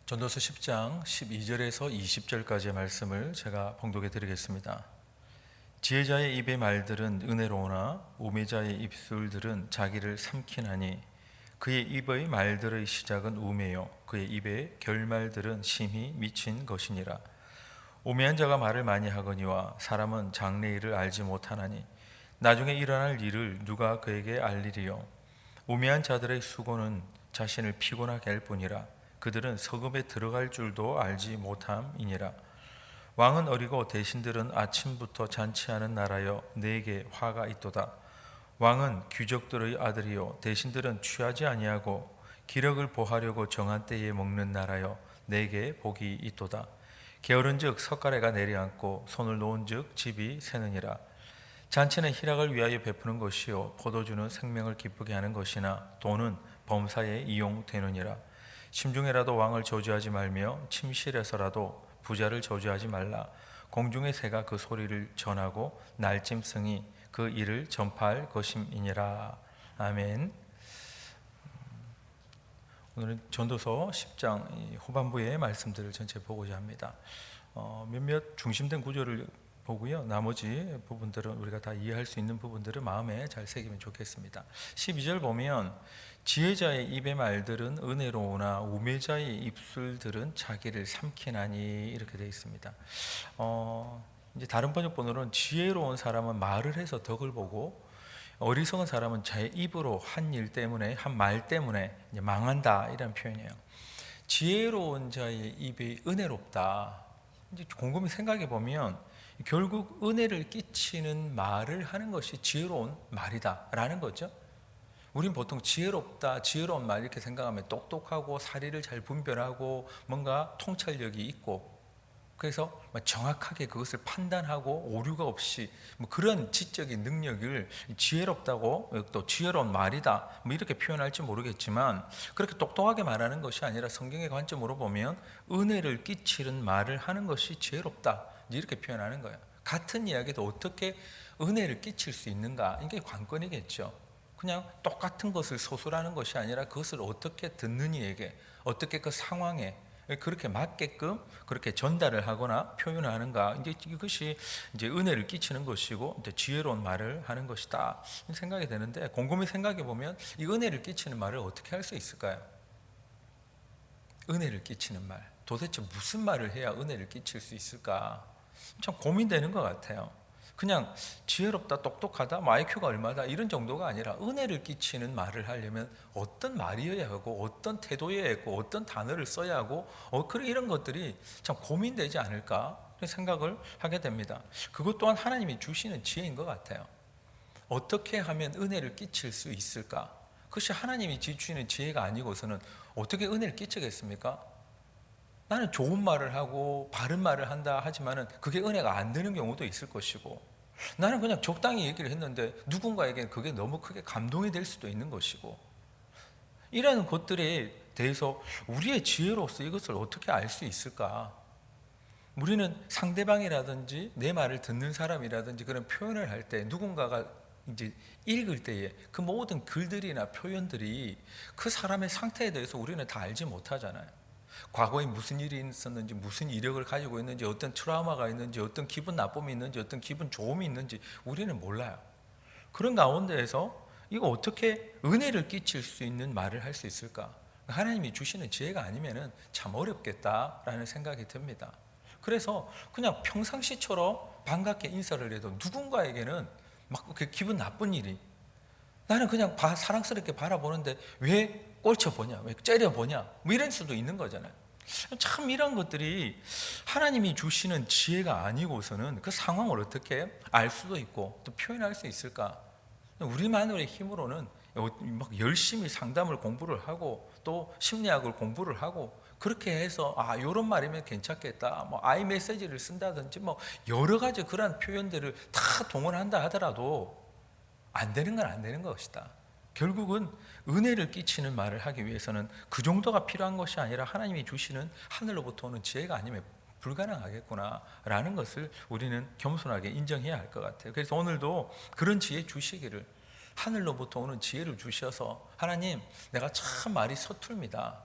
전도서 10장 12절에서 20절까지의 말씀을 제가 봉독해 드리겠습니다. 지혜자의 입의 말들은 은혜로우나 우매자의 입술들은 자기를 삼키나니 그의 입의 말들의 시작은 우매요 그의 입의 결말들은 심히 미친 것이니라. 우매한 자가 말을 많이 하거니와 사람은 장래일을 알지 못하나니 나중에 일어날 일을 누가 그에게 알리리요. 우매한 자들의 수고는 자신을 피곤하게 할 뿐이라 그들은 서금에 들어갈 줄도 알지 못함이니라. 왕은 어리고 대신들은 아침부터 잔치하는 나라여 내게 화가 있도다. 왕은 귀족들의 아들이요 대신들은 취하지 아니하고 기력을 보하려고 정한 때에 먹는 나라여 내게 복이 있도다. 게으른즉 석가래가 내려앉고 손을 놓은즉 집이 새느니라. 잔치는 희락을 위하여 베푸는 것이요 포도주는 생명을 기쁘게 하는 것이나 돈은 범사에 이용되느니라. 심중에라도 왕을 저주하지 말며 침실에서라도 부자를 저주하지 말라. 공중의 새가 그 소리를 전하고 날짐승이 그 일을 전파할 것임이니라. 아멘. 오늘은 전도서 10장 후반부의 말씀들을 전체 보고자 합니다. 몇몇 중심된 구절을 보고요. 나머지 부분들은 우리가 다 이해할 수 있는 부분들을 마음에 잘 새기면 좋겠습니다. 12절 보면 지혜자의 입의 말들은 은혜로우나 우매자의 입술들은 자기를 삼키나니 이렇게 되어 있습니다. 이제 다른 번역본으로는 지혜로운 사람은 말을 해서 덕을 보고 어리석은 사람은 자의 입으로 한 일 때문에 한 말 때문에 이제 망한다 이런 표현이에요. 지혜로운 자의 입이 은혜롭다. 이제 곰곰이 생각해 보면 결국 은혜를 끼치는 말을 하는 것이 지혜로운 말이다라는 거죠. 우린 보통 지혜롭다, 지혜로운 말 이렇게 생각하면 똑똑하고 사리를 잘 분별하고 뭔가 통찰력이 있고 그래서 정확하게 그것을 판단하고 오류가 없이 그런 지적인 능력을 지혜롭다고 또 지혜로운 말이다 이렇게 표현할지 모르겠지만 그렇게 똑똑하게 말하는 것이 아니라 성경의 관점으로 보면 은혜를 끼치는 말을 하는 것이 지혜롭다 이렇게 표현하는 거예요. 같은 이야기도 어떻게 은혜를 끼칠 수 있는가 이게 관건이겠죠. 그냥 똑같은 것을 소술하는 것이 아니라 그것을 어떻게 듣는 이에게 어떻게 그 상황에 그렇게 맞게끔 그렇게 전달을 하거나 표현을 하는가 이제 이것이 이제 은혜를 끼치는 것이고 이제 지혜로운 말을 하는 것이다 생각이 되는데 곰곰이 생각해 보면 이 은혜를 끼치는 말을 어떻게 할 수 있을까요? 은혜를 끼치는 말 도대체 무슨 말을 해야 은혜를 끼칠 수 있을까 참 고민되는 것 같아요. 그냥 지혜롭다, 똑똑하다, IQ가 얼마다 이런 정도가 아니라 은혜를 끼치는 말을 하려면 어떤 말이어야 하고 어떤 태도여야 하고 어떤 단어를 써야 하고 이런 것들이 참 고민되지 않을까 생각을 하게 됩니다. 그것 또한 하나님이 주시는 지혜인 것 같아요. 어떻게 하면 은혜를 끼칠 수 있을까? 그것이 하나님이 주시는 지혜가 아니고서는 어떻게 은혜를 끼치겠습니까? 나는 좋은 말을 하고 바른 말을 한다 하지만은 그게 은혜가 안 되는 경우도 있을 것이고 나는 그냥 적당히 얘기를 했는데 누군가에게는 그게 너무 크게 감동이 될 수도 있는 것이고 이런 것들에 대해서 우리의 지혜로서 이것을 어떻게 알 수 있을까? 우리는 상대방이라든지 내 말을 듣는 사람이라든지 그런 표현을 할 때 누군가가 이제 읽을 때에 그 모든 글들이나 표현들이 그 사람의 상태에 대해서 우리는 다 알지 못하잖아요. 과거에 무슨 일이 있었는지 무슨 이력을 가지고 있는지 어떤 트라우마가 있는지 어떤 기분 나쁨이 있는지 어떤 기분 좋음이 있는지 우리는 몰라요. 그런 가운데에서 이거 어떻게 은혜를 끼칠 수 있는 말을 할 수 있을까? 하나님이 주시는 지혜가 아니면은 참 어렵겠다라는 생각이 듭니다. 그래서 그냥 평상시처럼 반갑게 인사를 해도 누군가에게는 막 기분 나쁜 일이 나는 그냥 사랑스럽게 바라보는데 왜 꼴쳐보냐, 왜 째려보냐 이럴 수도 있는 거잖아요. 참 이런 것들이 하나님이 주시는 지혜가 아니고서는 그 상황을 어떻게 알 수도 있고 또 표현할 수 있을까? 우리만의 힘으로는 막 열심히 상담을 공부를 하고 또 심리학을 공부를 하고 그렇게 해서 이런 말이면 괜찮겠다 아이 메시지를 쓴다든지 여러 가지 그런 표현들을 다 동원한다 하더라도 안 되는 건 안 되는 것이다. 결국은 은혜를 끼치는 말을 하기 위해서는 그 정도가 필요한 것이 아니라 하나님이 주시는 하늘로부터 오는 지혜가 아니면 불가능하겠구나라는 것을 우리는 겸손하게 인정해야 할 것 같아요. 그래서 오늘도 그런 지혜 주시기를 하늘로부터 오는 지혜를 주셔서 하나님 내가 참 말이 서툴입니다.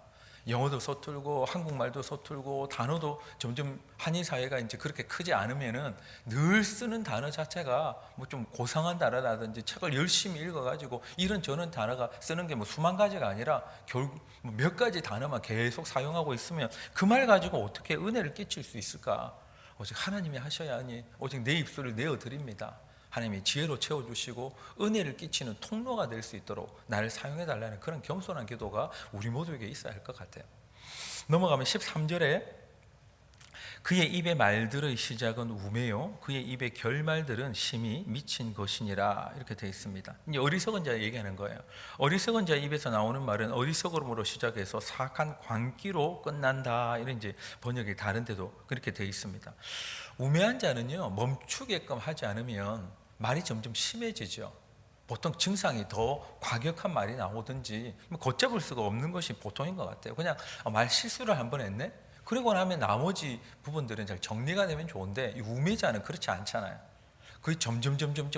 영어도 서툴고 한국말도 서툴고 단어도 점점 한인 사회가 이제 그렇게 크지 않으면은 늘 쓰는 단어 자체가 뭐 좀 고상한 단어라든지 책을 열심히 읽어가지고 이런 저런 단어가 쓰는 게 뭐 수만 가지가 아니라 결국 몇 가지 단어만 계속 사용하고 있으면 그 말 가지고 어떻게 은혜를 끼칠 수 있을까? 오직 하나님이 하셔야 하니 오직 내 입술을 내어 드립니다. 하나님이 지혜로 채워주시고 은혜를 끼치는 통로가 될 수 있도록 나를 사용해달라는 그런 겸손한 기도가 우리 모두에게 있어야 할 것 같아요. 넘어가면 13절에 그의 입의 말들의 시작은 우매요 그의 입의 결말들은 심히 미친 것이니라 이렇게 되어 있습니다. 이제 어리석은 자 얘기하는 거예요. 어리석은 자 입에서 나오는 말은 어리석음으로 시작해서 사악한 광기로 끝난다 이런 이제 번역이 다른 데도 그렇게 되어 있습니다. 우매한 자는요 멈추게끔 하지 않으면 말이 점점 심해지죠. 보통 증상이 더 과격한 말이 나오든지 걷잡을 수가 없는 것이 보통인 것 같아요. 그냥 말 실수를 한번 했네? 그리고 나면 나머지 부분들은 잘 정리가 되면 좋은데 이 우매자는 그렇지 않잖아요. 그게 점점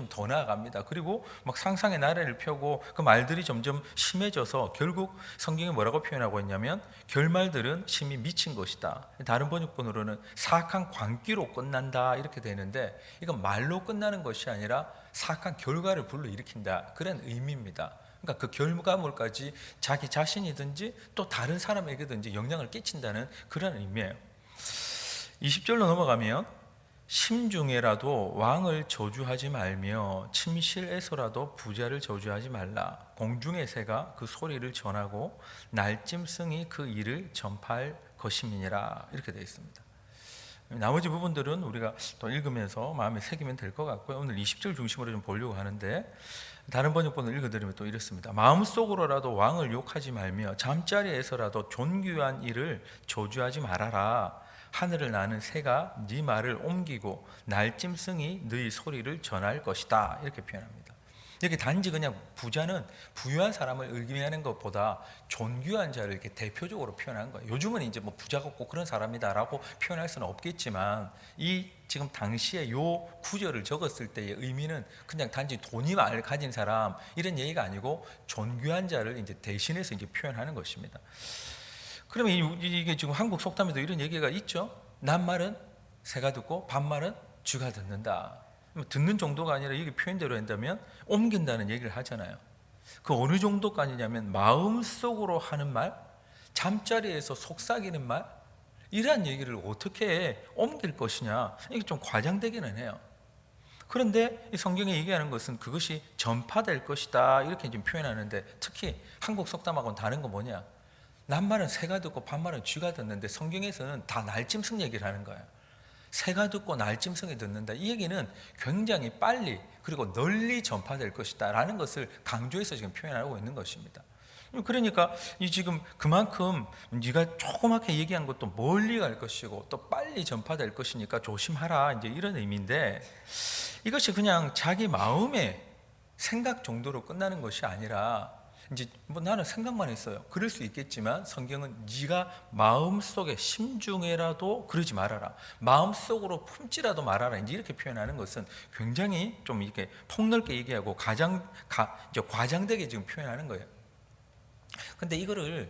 더 나아갑니다. 그리고 막 상상의 나래를 펴고 그 말들이 점점 심해져서 결국 성경이 뭐라고 표현하고 있냐면 결말들은 심히 미친 것이다. 다른 번역본으로는 사악한 광기로 끝난다 이렇게 되는데 이건 말로 끝나는 것이 아니라 사악한 결과를 불러일으킨다 그런 의미입니다. 그러니까 그 결과물까지 자기 자신이든지 또 다른 사람에게든지 영향을 끼친다는 그런 의미예요. 20절로 넘어가면 심중에라도 왕을 저주하지 말며 침실에서라도 부자를 저주하지 말라. 공중의 새가 그 소리를 전하고 날짐승이 그 일을 전파할 것임이니라 이렇게 되어 있습니다. 나머지 부분들은 우리가 또 읽으면서 마음에 새기면 될 것 같고요. 오늘 20절 중심으로 좀 보려고 하는데 다른 번역본을 읽어드리면 또 이렇습니다. 마음속으로라도 왕을 욕하지 말며 잠자리에서라도 존귀한 일을 저주하지 말아라. 하늘을 나는 새가 네 말을 옮기고 날짐승이 너희 소리를 전할 것이다 이렇게 표현합니다. 여기 단지 그냥 부자는 부유한 사람을 의미하는 것보다 존귀한 자를 이렇게 대표적으로 표현한 거예요. 요즘은 이제 뭐 부자가 꼭 그런 사람이다라고 표현할 수는 없겠지만 이 지금 당시에 요 구절을 적었을 때의 의미는 그냥 단지 돈이 많이 가진 사람 이런 얘기가 아니고 존귀한 자를 이제 대신해서 이제 표현하는 것입니다. 그러면 이게 지금 한국 속담에도 이런 얘기가 있죠. 낱말은 새가 듣고 반말은 쥐가 듣는다. 듣는 정도가 아니라 이게 표현대로 한다면 옮긴다는 얘기를 하잖아요. 그 어느 정도까지냐면 마음속으로 하는 말, 잠자리에서 속삭이는 말 이러한 얘기를 어떻게 옮길 것이냐 이게 좀 과장되기는 해요. 그런데 이 성경에 얘기하는 것은 그것이 전파될 것이다 이렇게 좀 표현하는데 특히 한국 속담하고는 다른 건 뭐냐? 낱말은 새가 듣고 반말은 쥐가 듣는데 성경에서는 다 날짐승 얘기를 하는 거예요. 새가 듣고 날짐승이 듣는다. 이 얘기는 굉장히 빨리 그리고 널리 전파될 것이다 라는 것을 강조해서 지금 표현하고 있는 것입니다. 그러니까 이 지금 그만큼 네가 조그맣게 얘기한 것도 멀리 갈 것이고 또 빨리 전파될 것이니까 조심하라 이제 이런 의미인데 이것이 그냥 자기 마음의 생각 정도로 끝나는 것이 아니라 이제 뭐 나는 생각만 했어요. 그럴 수 있겠지만 성경은 네가 마음속에 심중에라도 그러지 말아라. 마음속으로 품지라도 말아라. 이제 이렇게 표현하는 것은 굉장히 좀 이렇게 폭넓게 얘기하고 과장되게 지금 표현하는 거예요. 근데 이거를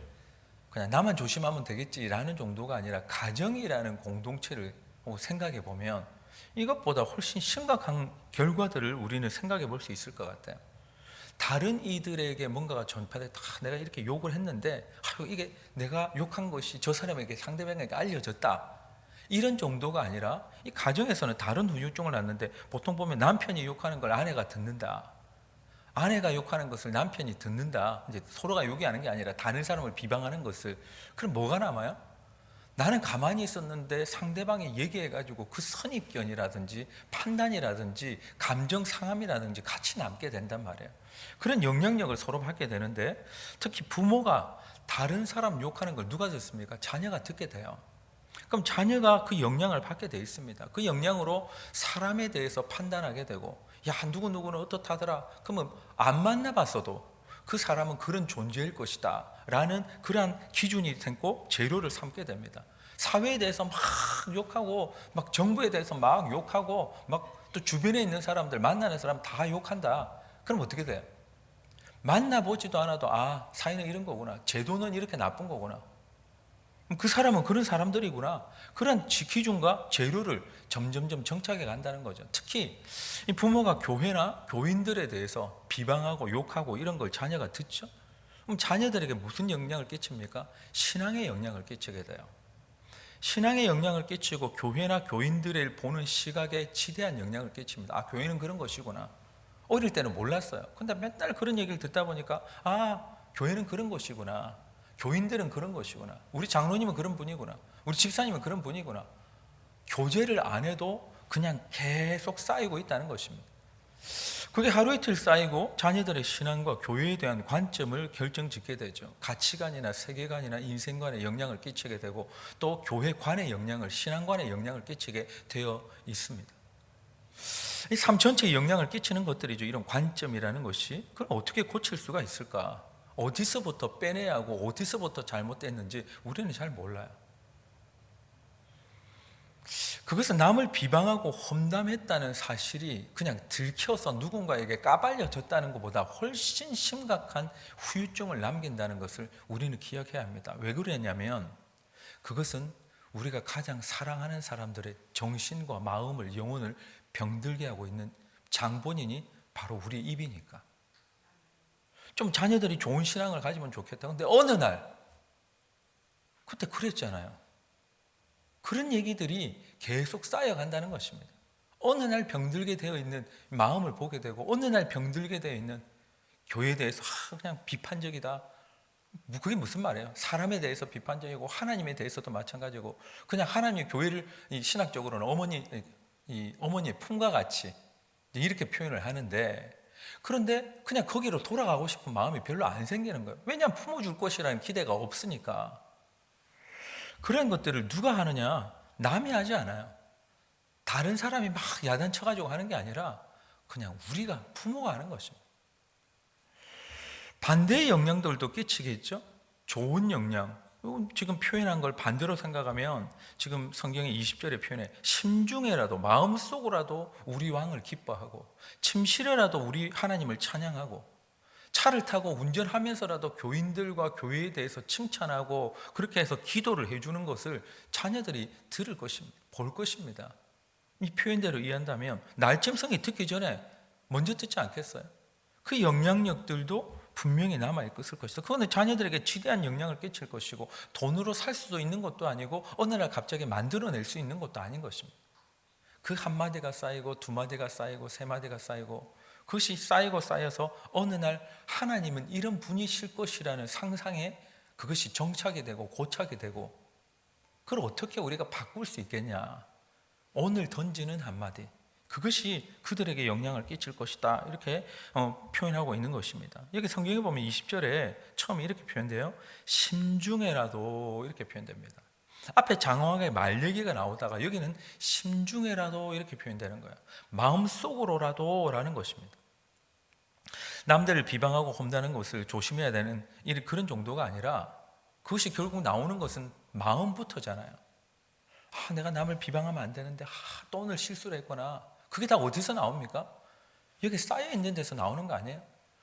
그냥 나만 조심하면 되겠지라는 정도가 아니라 가정이라는 공동체를 생각해 보면 이것보다 훨씬 심각한 결과들을 우리는 생각해 볼 수 있을 것 같아요. 다른 이들에게 뭔가가 전파돼 내가 이렇게 욕을 했는데 이게 내가 욕한 것이 저 사람에게 상대방에게 알려졌다 이런 정도가 아니라 이 가정에서는 다른 후유증을 낳는데 보통 보면 남편이 욕하는 걸 아내가 듣는다, 아내가 욕하는 것을 남편이 듣는다. 이제 서로가 욕하는 게 아니라 다른 사람을 비방하는 것을. 그럼 뭐가 남아요? 나는 가만히 있었는데 상대방이 얘기해가지고 그 선입견이라든지 판단이라든지 감정 상함이라든지 같이 남게 된단 말이에요. 그런 영향력을 서로 받게 되는데 특히 부모가 다른 사람 욕하는 걸 누가 듣습니까? 자녀가 듣게 돼요. 그럼 자녀가 그 영향을 받게 돼 있습니다. 그 영향으로 사람에 대해서 판단하게 되고 야 누구누구는 어떻다더라. 그러면 안 만나봤어도 그 사람은 그런 존재일 것이다 라는 그러한 기준이 생고 재료를 삼게 됩니다. 사회에 대해서 막 욕하고 막 정부에 대해서 막 욕하고 막 또 주변에 있는 사람들 만나는 사람 다 욕한다. 그럼 어떻게 돼요? 만나보지도 않아도 아 사회는 이런 거구나, 제도는 이렇게 나쁜 거구나, 그 사람은 그런 사람들이구나. 그런 기준과 재료를 점점점 정착해 간다는 거죠. 특히 이 부모가 교회나 교인들에 대해서 비방하고 욕하고 이런 걸 자녀가 듣죠. 그럼 자녀들에게 무슨 영향을 끼칩니까? 신앙의 영향을 끼치게 돼요. 신앙의 영향을 끼치고 교회나 교인들을 보는 시각에 지대한 영향을 끼칩니다. 아, 교회는 그런 것이구나. 어릴 때는 몰랐어요. 근데 맨날 그런 얘기를 듣다 보니까 아, 교회는 그런 것이구나. 교인들은 그런 것이구나. 우리 장로님은 그런 분이구나. 우리 집사님은 그런 분이구나. 교제를 안 해도 그냥 계속 쌓이고 있다는 것입니다. 그게 하루 이틀 쌓이고 자녀들의 신앙과 교회에 대한 관점을 결정짓게 되죠. 가치관이나 세계관이나 인생관에 영향을 끼치게 되고 또 교회관에 영향을, 신앙관에 영향을 끼치게 되어 있습니다. 이 삶 전체에 영향을 끼치는 것들이죠. 이런 관점이라는 것이. 그럼 어떻게 고칠 수가 있을까? 어디서부터 빼내야 하고 어디서부터 잘못됐는지 우리는 잘 몰라요. 그것은 남을 비방하고 험담했다는 사실이 그냥 들켜서 누군가에게 까발려졌다는 것보다 훨씬 심각한 후유증을 남긴다는 것을 우리는 기억해야 합니다. 왜 그러냐면 그것은 우리가 가장 사랑하는 사람들의 정신과 마음을, 영혼을 병들게 하고 있는 장본인이 바로 우리 입이니까. 좀 자녀들이 좋은 신앙을 가지면 좋겠다. 근데 어느 날 그때 그랬잖아요. 그런 얘기들이 계속 쌓여간다는 것입니다. 어느 날 병들게 되어 있는 마음을 보게 되고 어느 날 병들게 되어 있는 교회에 대해서 그냥 비판적이다. 그게 무슨 말이에요? 사람에 대해서 비판적이고 하나님에 대해서도 마찬가지고 그냥 하나님의 교회를 신학적으로는 어머니의 품과 같이 이렇게 표현을 하는데 그런데 그냥 거기로 돌아가고 싶은 마음이 별로 안 생기는 거예요. 왜냐하면 품어줄 것이라는 기대가 없으니까. 그런 것들을 누가 하느냐? 남이 하지 않아요. 다른 사람이 막 야단쳐가지고 하는 게 아니라 그냥 우리가 부모가 하는 것입니다. 반대의 영향들도 끼치겠죠? 좋은 영향. 지금 표현한 걸 반대로 생각하면 지금 성경의 20절에 표현해 심중에라도 마음속으로라도 우리 왕을 기뻐하고 침실에라도 우리 하나님을 찬양하고 차를 타고 운전하면서라도 교인들과 교회에 대해서 칭찬하고 그렇게 해서 기도를 해주는 것을 자녀들이 들을 것입니다. 볼 것입니다. 이 표현대로 이해한다면 날짐승이 듣기 전에 먼저 듣지 않겠어요? 그 영향력들도 분명히 남아있을 것이다. 그거는 자녀들에게 지대한 영향을 끼칠 것이고 돈으로 살 수도 있는 것도 아니고 어느 날 갑자기 만들어낼 수 있는 것도 아닌 것입니다. 그 한마디가 쌓이고 두마디가 쌓이고 세마디가 쌓이고 그것이 쌓이고 쌓여서 어느 날 하나님은 이런 분이실 것이라는 상상에 그것이 정착이 되고 고착이 되고 그걸 어떻게 우리가 바꿀 수 있겠냐. 오늘 던지는 한마디 그것이 그들에게 영향을 끼칠 것이다 이렇게 표현하고 있는 것입니다. 여기 성경에 보면 20절에 처음에 이렇게 표현돼요. 심중에라도 이렇게 표현됩니다. 앞에 장황하게 말 얘기가 나오다가 여기는 심중에라도 이렇게 표현되는 거예요. 마음속으로라도 라는 것입니다. 남들을 비방하고 험다는 것을 조심해야 되는 그런 정도가 아니라 그것이 결국 나오는 것은 마음부터잖아요. 내가 남을 비방하면 안 되는데 또 오늘 실수를 했구나. 그게 다 어디서 나옵니까? 여기 쌓여있는 데서 나오는 거 아니에요?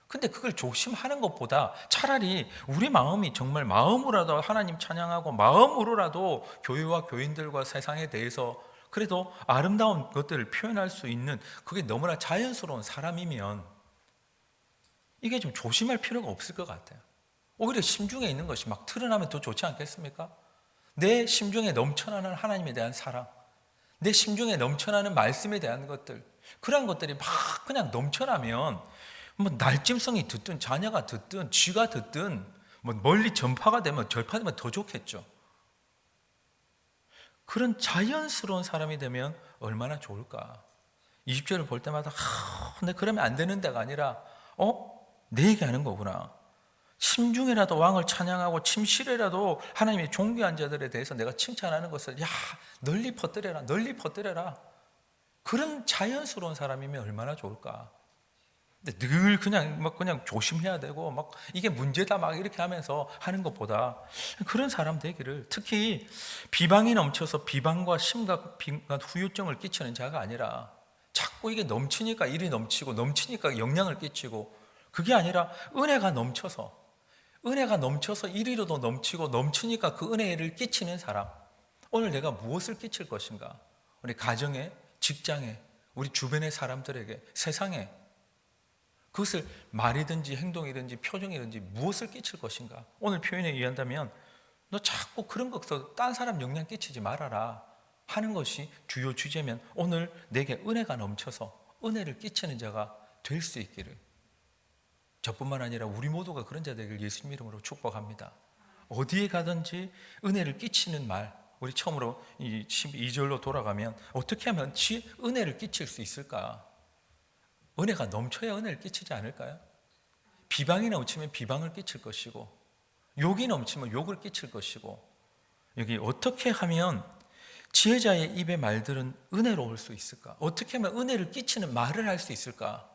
근데 그걸 조심하는 것보다 차라리 우리 마음이 정말 마음으로라도 하나님 찬양하고 마음으로라도 교회와 교인들과 세상에 대해서 그래도 아름다운 것들을 표현할 수 있는 그게 너무나 자연스러운 사람이면 이게 좀 조심할 필요가 없을 것 같아요. 오히려 심중에 있는 것이 막 드러나면 더 좋지 않겠습니까? 내 심중에 넘쳐나는 하나님에 대한 사랑, 내 심중에 넘쳐나는 말씀에 대한 것들, 그런 것들이 막 그냥 넘쳐나면 뭐 날짐승이 듣든 자녀가 듣든 쥐가 듣든 뭐 멀리 전파가 되면 더 좋겠죠. 그런 자연스러운 사람이 되면 얼마나 좋을까. 20절을 볼 때마다 근데 그러면 안 되는 데가 아니라 내 얘기하는 거구나. 심중에라도 왕을 찬양하고 침실에라도 하나님의 존귀한 자들에 대해서 내가 칭찬하는 것을 널리 퍼뜨려라. 그런 자연스러운 사람이면 얼마나 좋을까. 근데 늘 그냥 조심해야 되고 막 이게 문제다 막 이렇게 하면서 하는 것보다 그런 사람 되기를, 특히 비방이 넘쳐서 비방과 심각한 후유증을 끼치는 자가 아니라 자꾸 이게 넘치니까 일이 넘치고 넘치니까 영향을 끼치고 그게 아니라 은혜가 넘쳐서 은혜가 넘쳐서 이리로도 넘치고 넘치니까 그 은혜를 끼치는 사람. 오늘 내가 무엇을 끼칠 것인가? 우리 가정에, 직장에, 우리 주변의 사람들에게, 세상에 그것을 말이든지 행동이든지 표정이든지 무엇을 끼칠 것인가? 오늘 표현에 의한다면 너 자꾸 그런 것서 딴 사람 영향 끼치지 말아라 하는 것이 주요 주제면 오늘 내게 은혜가 넘쳐서 은혜를 끼치는 자가 될 수 있기를, 저뿐만 아니라 우리 모두가 그런 자 되길 예수님 이름으로 축복합니다. 어디에 가든지 은혜를 끼치는 말, 우리 처음으로 이 12절로 돌아가면 어떻게 하면 은혜를 끼칠 수 있을까? 은혜가 넘쳐야 은혜를 끼치지 않을까요? 비방이 넘치면 비방을 끼칠 것이고, 욕이 넘치면 욕을 끼칠 것이고, 여기 어떻게 하면 지혜자의 입의 말들은 은혜로울 수 있을까? 어떻게 하면 은혜를 끼치는 말을 할 수 있을까?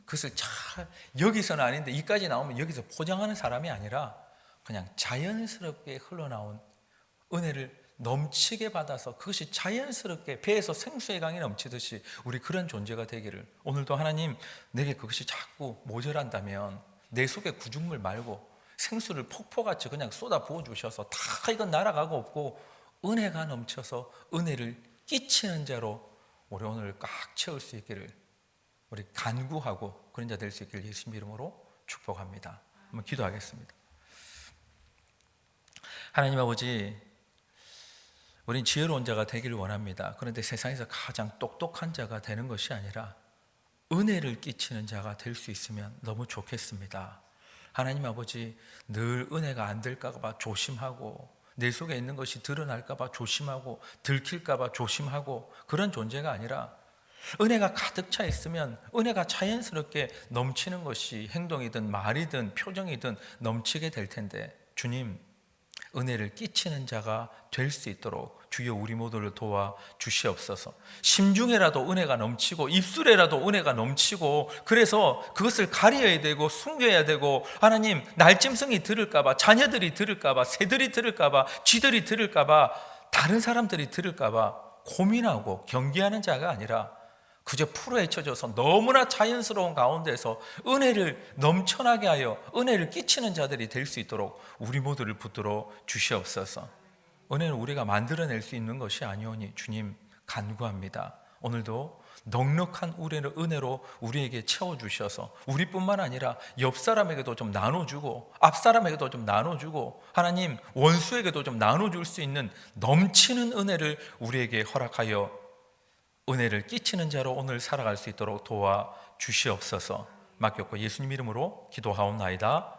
그것을 잘 여기서는 아닌데 이까지 나오면 여기서 포장하는 사람이 아니라 그냥 자연스럽게 흘러나온 은혜를 넘치게 받아서 그것이 자연스럽게 배에서 생수의 강이 넘치듯이 우리 그런 존재가 되기를, 오늘도 하나님 내게 그것이 자꾸 모자란다면 내 속에 구중물 말고 생수를 폭포같이 그냥 쏟아 부어주셔서 다 이건 날아가고 없고 은혜가 넘쳐서 은혜를 끼치는 자로 우리 오늘 꽉 채울 수 있기를, 우리 간구하고 그런 자 될 수 있기를 예수님 이름으로 축복합니다. 한번 기도하겠습니다. 하나님 아버지, 우린 지혜로운 자가 되기를 원합니다. 그런데 세상에서 가장 똑똑한 자가 되는 것이 아니라 은혜를 끼치는 자가 될 수 있으면 너무 좋겠습니다. 하나님 아버지, 늘 은혜가 안 될까 봐 조심하고 내 속에 있는 것이 드러날까 봐 조심하고 들킬까 봐 조심하고 그런 존재가 아니라 은혜가 가득 차 있으면 은혜가 자연스럽게 넘치는 것이 행동이든 말이든 표정이든 넘치게 될 텐데, 주님 은혜를 끼치는 자가 될 수 있도록 주여 우리 모두를 도와 주시옵소서. 심중에라도 은혜가 넘치고 입술에라도 은혜가 넘치고, 그래서 그것을 가려야 되고 숨겨야 되고, 하나님 날짐승이 들을까 봐, 자녀들이 들을까 봐, 새들이 들을까 봐, 쥐들이 들을까 봐, 다른 사람들이 들을까 봐 고민하고 경계하는 자가 아니라 그저 풀어헤쳐져서 너무나 자연스러운 가운데서 은혜를 넘쳐나게 하여 은혜를 끼치는 자들이 될 수 있도록 우리 모두를 붙들어 주시옵소서. 은혜는 우리가 만들어낼 수 있는 것이 아니오니 주님 간구합니다. 오늘도 넉넉한 은혜로 우리에게 채워주셔서 우리뿐만 아니라 옆 사람에게도 좀 나눠주고 앞 사람에게도 좀 나눠주고 하나님 원수에게도 좀 나눠줄 수 있는 넘치는 은혜를 우리에게 허락하여 은혜를 끼치는 자로 오늘 살아갈 수 있도록 도와 주시옵소서. 맡겼고 예수님 이름으로 기도하옵나이다.